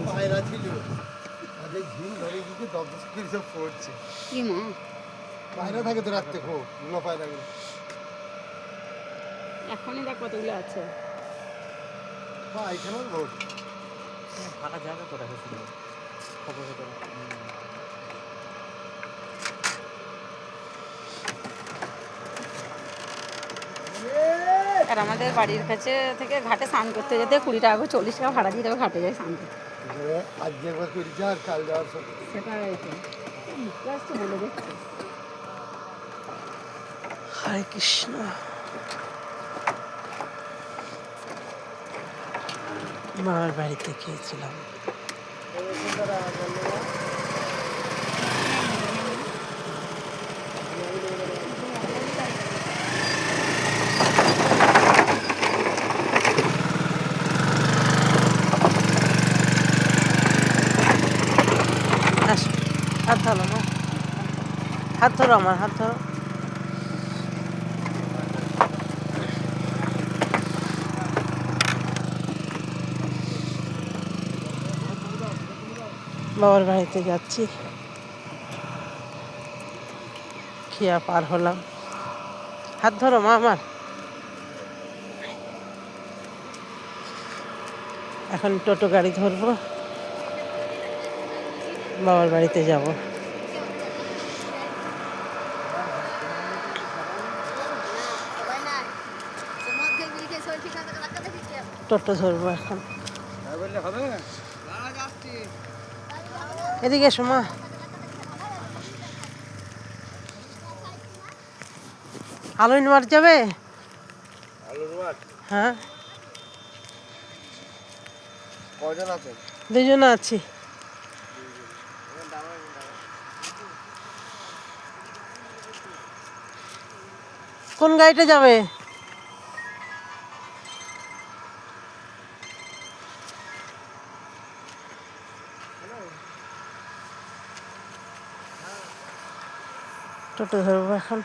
পায়রা ছিল আগে ঝিম ধরে গিয়ে দশ করে সব পড়ছে কি মা পায়রা থাকে তো রাখতে খুব গুলো পায়রাগুলো এখনই দেখ কতগুলো আছে বা এখানেও রোড ফাঁকা জায়গা তো রেখেছিল খবর খবর আর আমাদের বাড়ির কাছে থেকে ঘাটে স্নান করতে যেতে 20 টাকা করে 40 টাকা ভাড়া দিয়ে তবে ঘাটে যায় স্নান করতে আজকে একবার করে যা আর কাল যাওয়ার সব সেটা হয়েছে আসছে বলে দেখছি হরে কৃষ্ণ মামার বাড়িতে খেয়েছিলাম হাত ধরো না হাত ধরো আমার হাত ধরো বাবার বাড়িতে যাচ্ছি খেয়া পার হলাম হাত ধরো মা আমার এখন টোটো গাড়ি ধরবো বাবার বাড়িতে যাব টোটো ধরবো এখন এদিকে এসো মা আলোই মাঠ যাবে হ্যাঁ কজন আছে দুজন আছি কোন গাড়িটা যাবে টোটো ধরবো এখন